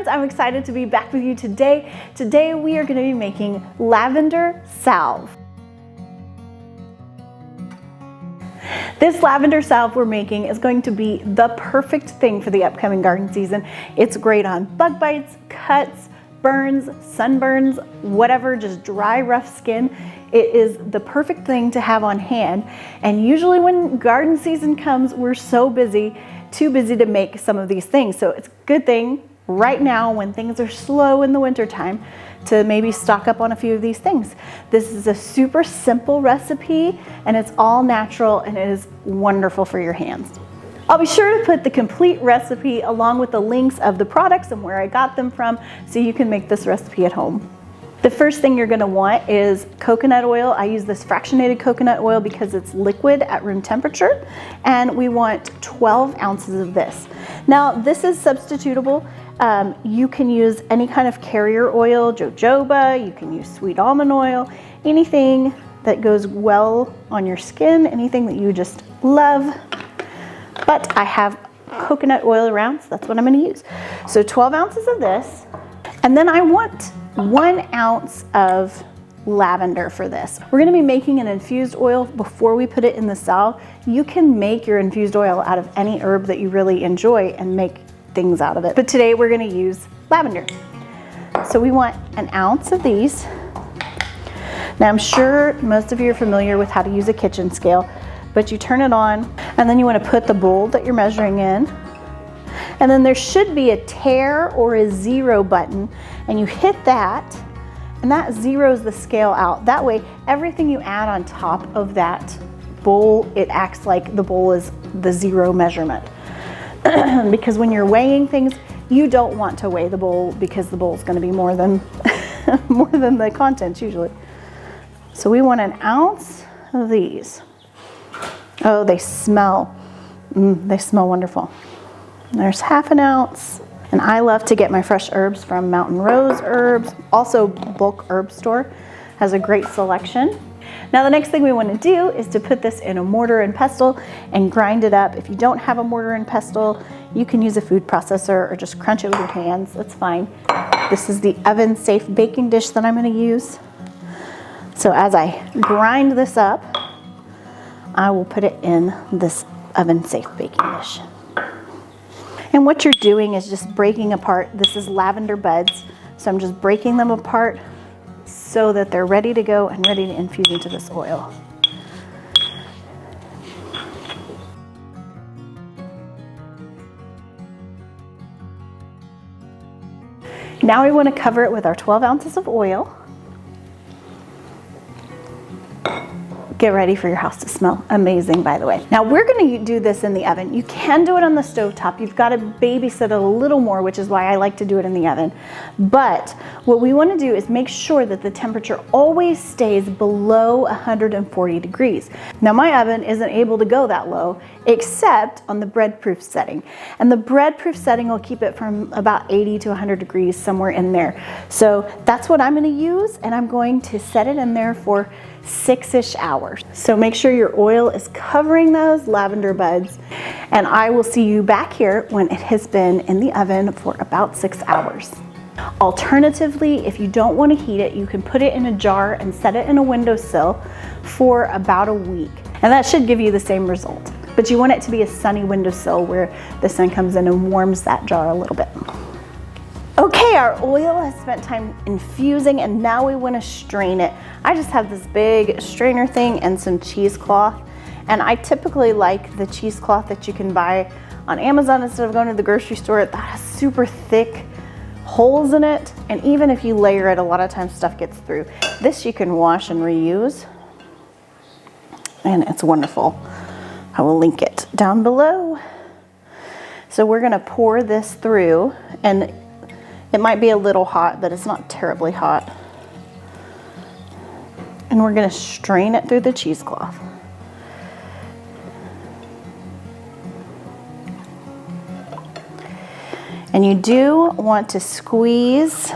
I'm excited to be back with you today. Today we are going to be making lavender salve. This lavender salve we're making is going to be the perfect thing for the upcoming garden season. It's great on bug bites, cuts, burns, sunburns, whatever, just dry, rough skin. It is the perfect thing to have on hand. And usually when garden season comes, we're so busy, too busy to make some of these things. So it's a good thing right now when things are slow in the winter time to maybe stock up on a few of these things. This is a super simple recipe and it's all natural and it is wonderful for your hands. I'll be sure to put the complete recipe along with the links of the products and where I got them from so you can make this recipe at home. The first thing you're going to want is coconut oil. I use this fractionated coconut oil because it's liquid at room temperature, and we want 12 ounces of this. Now this is substitutable. You can use any kind of carrier oil, jojoba, you can use sweet almond oil, anything that goes well on your skin, anything that you just love. But I have coconut oil around, so that's what I'm going to use. So 12 ounces of this, and then I want 1 ounce of lavender for this. We're going to be making an infused oil before we put it in the salve. You can make your infused oil out of any herb that you really enjoy and make things out of it. But today we're going to use lavender. So we want 1 ounce of these. Now I'm sure most of you are familiar with how to use a kitchen scale, but you turn it on and then you want to put the bowl that you're measuring in, and then there should be a tare or a 0 button, and you hit that and that zeroes the scale out. That way everything you add on top of that bowl, it acts like the bowl is the 0 measurement. Because when you're weighing things, you don't want to weigh the bowl because the bowl is going to be more than more than the contents usually. So we want 1 ounce of these. Oh, they smell wonderful. There's 1/2 ounce. And I love to get my fresh herbs from Mountain Rose Herbs. Also, Bulk Herb Store has a great selection. Now the next thing we want to do is to put this in a mortar and pestle and grind it up. If you don't have a mortar and pestle, you can use a food processor or just crunch it with your hands. That's fine. This is the oven safe baking dish that I'm going to use. So as I grind this up, I will put it in this oven safe baking dish. And what you're doing is just breaking apart. This is lavender buds, so I'm just breaking them apart so that they're ready to go and ready to infuse into this oil. Now we want to cover it with our 12 ounces of oil. Get ready for your house to smell amazing, by the way. Now we're going to do this in the oven. You can do it on the stovetop. You've got to babysit it a little more, which is why I like to do it in the oven. But what we want to do is make sure that the temperature always stays below 140 degrees. Now my oven isn't able to go that low except on the bread proof setting. And the bread proof setting will keep it from about 80 to 100 degrees, somewhere in there. So that's what I'm going to use, and I'm going to set it in there for 6-ish hours. So make sure your oil is covering those lavender buds, and I will see you back here when it has been in the oven for about 6 hours. Alternatively, if you don't want to heat it, you can put it in a jar and set it in a windowsill for about a week. And that should give you the same result. But you want it to be a sunny windowsill where the sun comes in and warms that jar a little bit. Okay, our oil has spent time infusing, and now we want to strain it. I just have this big strainer thing and some cheesecloth, and I typically like the cheesecloth that you can buy on Amazon instead of going to the grocery store. That has super thick holes in it, and even if you layer it, a lot of times stuff gets through. This you can wash and reuse, and it's wonderful. I will link it down below. So we're going to pour this through, and it might be a little hot, but it's not terribly hot. And we're going to strain it through the cheesecloth. And you do want to squeeze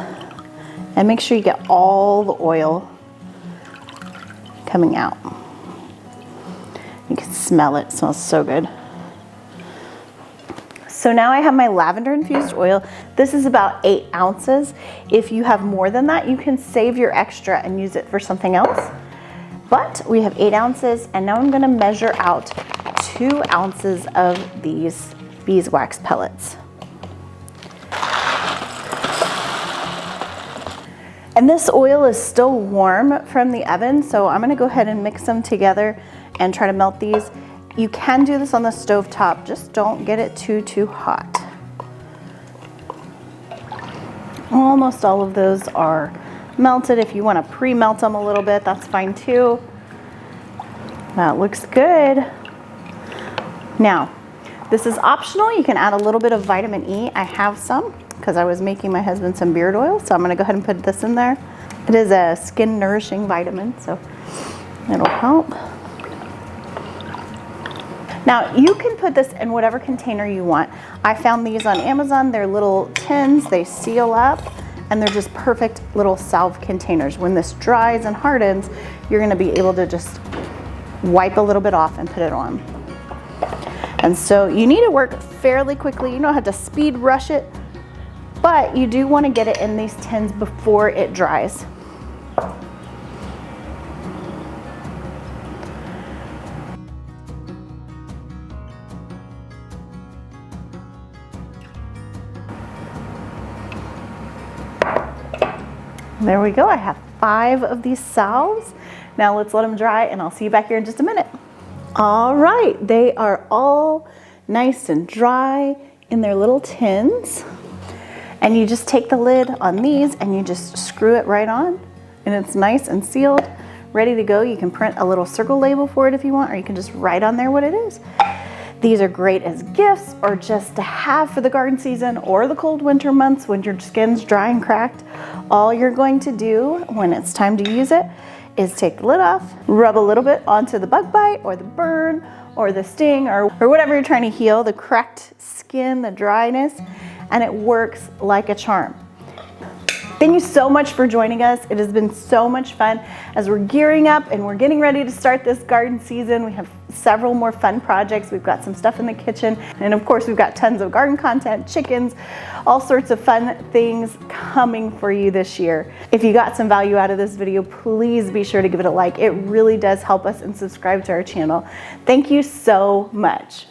and make sure you get all the oil coming out. You can smell it. It smells so good. So now I have my lavender infused oil. This is about 8 ounces. If you have more than that, you can save your extra and use it for something else. But we have 8 ounces, and now I'm gonna measure out 2 ounces of these beeswax pellets. And this oil is still warm from the oven, so I'm gonna go ahead and mix them together and try to melt these. You can do this on the stove top, just don't get it too hot. Almost all of those are melted. If you want to pre-melt them a little bit, that's fine too. That looks good. Now, this is optional. You can add a little bit of vitamin E. I have some because I was making my husband some beard oil, so I'm going to go ahead and put this in there. It is a skin nourishing vitamin, so it'll help. Now, you can put this in whatever container you want. I found these on Amazon. They're little tins, they seal up, and they're just perfect little salve containers. When this dries and hardens, you're gonna be able to just wipe a little bit off and put it on. And so you need to work fairly quickly. You don't have to speed rush it, but you do wanna get it in these tins before it dries. There we go, I have 5 of these salves. Now let's let them dry and I'll see you back here in just a minute. All right, they are all nice and dry in their little tins. And you just take the lid on these and you just screw it right on, and it's nice and sealed, ready to go. You can print a little circle label for it if you want, or you can just write on there what it is. These are great as gifts or just to have for the garden season or the cold winter months when your skin's dry and cracked. All you're going to do when it's time to use it is take the lid off, rub a little bit onto the bug bite or the burn or the sting or whatever you're trying to heal, the cracked skin, the dryness, and it works like a charm. Thank you so much for joining us. It has been so much fun as we're gearing up and we're getting ready to start this garden season. We have several more fun projects. We've got some stuff in the kitchen, and of course we've got tons of garden content, chickens, all sorts of fun things coming for you this year. If you got some value out of this video, please be sure to give it a like. It really does help us, and subscribe to our channel. Thank you so much.